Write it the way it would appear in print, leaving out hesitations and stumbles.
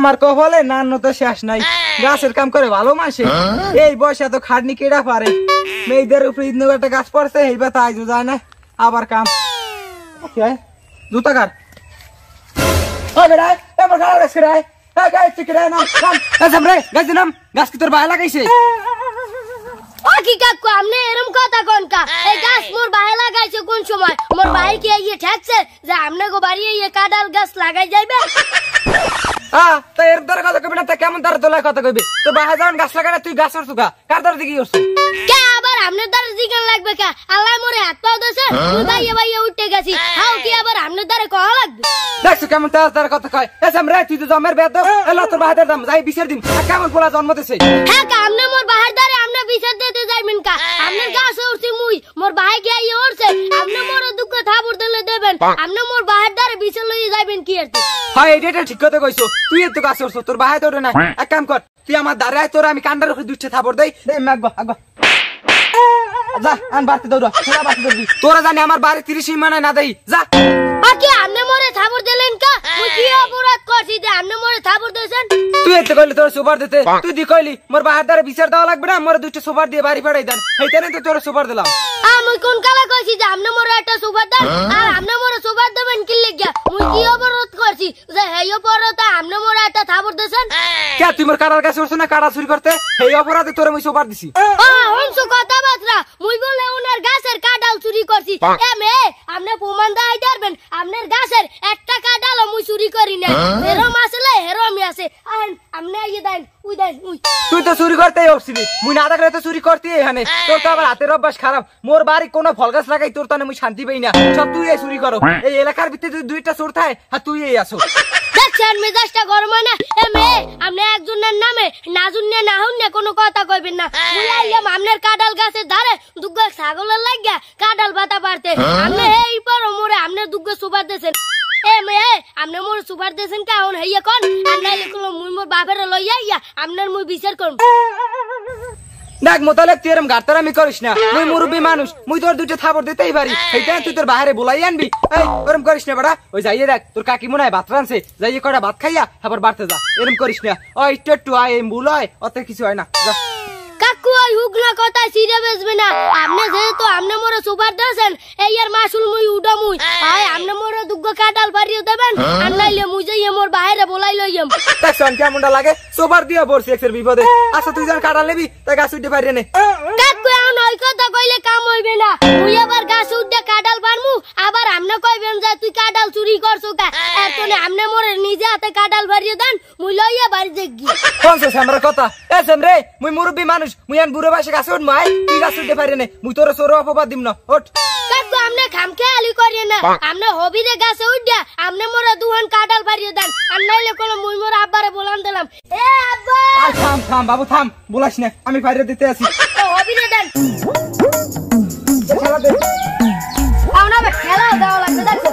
আমার কপালে নান্ন তো শেষ নাই, গাছের কাম করে ভালো মাসে। এই বয়সে এত খাটনি কেডা পারে? মেয়েদের উপরে একটা গাছ পড়ছে, এইবার তাইজও যায় না, আবার কাম। জুতা কার গাছ কি তোর ভাই লাগাইছে? কি কাকু আপনি এরকম কথা কোন কা? এই গাছ মোর ভাই লাগাইছে কোন সময়? মোর ভাই কি এই ঠেকছে যে আপনি গো বাড়ি এই কাঁঠাল গাছ লাগাই যাইবে? তো এর দ্বারা কথা কবি না, তা কেমন দ্বারা তোলায় কথা কবি? তোর ভাই যখন গাছ লাগাই না, তুই গাছ করছু কা? কার দ্বারা দিকে করছু? কে আবার আপনার দ্বারা জিগান লাগবে কা? আল্লাহ মোরে হাত পাও দিয়েছে, তুই ভাইয়ে ভাইয়ে উঠে গেছি, হাও কি আবার আপনার দ্বারা কওয়া লাগবে? দেখছো কেমন তার কথা কয়? রে তুই তো জমের বেদ, এলো তোর ভাইদের দাম যাই বিচার দিন। কেমন পোলা জন্ম দিছে? হ্যাঁ কা আপনি মোর ভাইয়ের দ্বারা আপনি বিচার দিতে যাইবেন কা? আপনার গাছ উঠছি মুই, মোর ভাই কি আই উঠছে, আপনি মোর দুঃখ থাবুর দিলে দেবেন, আপনি মোর ভাইয়ের দ্বারা বিচার লইয়ে যাইবেন কি আর? হয় এটা ঠিক কথা কইছো, তুই এত গাছ উঠছ, তোর ভাই তো না। এক কাম কর, তুই আমার দাঁড়ায় তোর আমি কান্ডার উপরে দুইটা থাবর দেই, যা আন বাড়তে দৌড়া, তোরা জানি আমার বাড়ি 30 সীমানায় না দেই, যা। কি আপনি মোরে থাবর দিলেন কা? মুই কি অপরাধ করছি যে আপনি মোরে থাবর দিয়েছেন? তুই এত কইলি তোর সুপার দিতে, তুই দি কইলি মোর বাহার দ্বারা বিচার দেওয়া লাগবে না, মোরে দুইটা সুপার দিয়ে বাড়ি পাঠাই দেন, সেইটারে তো তোর সুপার দিলাম। আমি কোন কালে কইছি যে আপনি মোরে একটা সুপার দেন আর আপনি মোরে সুপার দেবেন কি লাগিয়া? মুই কি অপরাধ করছি যে হেই অপরাধ আপনি মোরে একটা থাবর দিয়েছেন? কে তুই মোর কাটার কাছে উঠছ না কাটা চুরি করতে? এই অপরাধে তোরে মুই সুপার দিছি। হনসু কথা বাতরা, মুই বলে ওনার গাছের কাঁঠাল চুরি করছি। এমে আপনি প্রমাণ দাই দেবেন আপনার গাছের একটা কাঁঠাল মুই চুরি করি না। এরম আসলে হেরমই আছে। আপনি ইয়ে দেন, উই দেন, উই। তুই তো চুরি করতেই হচ্ছিলি, মুই না থাকলে তো চুরি করতে এখানে। তোর তো আবার হাতের অভ্যাস খারাপ। মোর বাড়ি কোনো ফল গাছ লাগাই তোর তানে মুই শান্তি পাই না, সব তুই এই চুরি করো। এই এলাকার ভিতরে তুই দুইটা চোর থাই আর তুই এই আসো। দেখছেন মেজাজটা গরম হয় না? এমে আপনি একজনের নামে নাজুন না হুন না কোনো কথা কইবেন না। মুই আইলাম আপনার কাঁঠাল গাছের ধারে দুগ্গ ছাগলের লাগিয়া কাঁঠাল পাতা পারতে, আপনি এই পর মোরে আপনার দুগ্গ সুপার দিয়েছেন। এমে আপনি মোর সুপার দিয়েছেন কারণ হইয়া কোন আর নাইলে কোনো মুই মোর বাপের লইয়া ইয়া আপনার মুই বিচার করব। দেখ মোতালেব তুই এরম গাড়তারামি করিস না, মুই মুরব্বী মানুষ, মুই তোর দুইটা থাবর দিতেই পারি, সেইটা তুই তোর বাইরে বলাই আনবি। এই ওরম করিস না বেটা, ওই যাইয়ে দেখ তোর কাকি মনে হয় ভাত রানছে, যাইয়ে কয়টা ভাত খাইয়া আবার বাড়তে যা, এরম করিস না। ওই একটু আয় ভুল হয়, অত কিছু হয় না। কাকু ওই হুগনা কথা সিরে বেসবে না, আপনি যেহেতু আপনি মোরে সুপার দিয়েছেন এই আর মাসুল মুই উডা মুই আয় আপনি মোরে দুগ্গ কাঁঠাল পারিয়ে দেবেন আর নাইলে মুই যাইয়ে মোর বাইরে বলাই লইয়াম। দেখছন কেমনটা লাগে, সুপার দিয়া পড়ছি এক্সের বিপদে। আচ্ছা তুই যখন কাঁঠাল নেবি তাই গাছ উঠতে পারি নে। কাকু এখন ওই কথা কইলে কাম হইবে না, মুই আবার গাছ উঠতে কাঁঠাল পারমু, আবার আপনি কইবেন যে তুই কাঁঠাল চুরি করছো কা? এতনে আপনি মোরে নিজে হাতে কাঁঠাল পারিয়ে দেন, মুই লইয়া বাড়ি যাগি। কোনছে আমার কথা? এসেম রে, মুই মুরব্বী মানুষ, মুই আন বুড়ো বয়সে গাছ উঠ মাই, তুই গাছ উঠতে পারি নে, মুই তোর সরো অপবাদ দিম না। ওঠ কাকু আপনি খামখেয়ালি করিয়ে না, আপনি হবিরে গাছে উঠা আপনি মোরে দুহান কাঁঠাল পারিয়ে দেন আর নাইলে কোনো মুই মোর আব্বারে বলান দিলাম। এ আব্বা থাম থাম বাবু থাম, বলাস না, আমি বাইরে দিতে আছি। হবিরে দেন খেলা দে, খেলা দেওয়া লাগবে। দেখো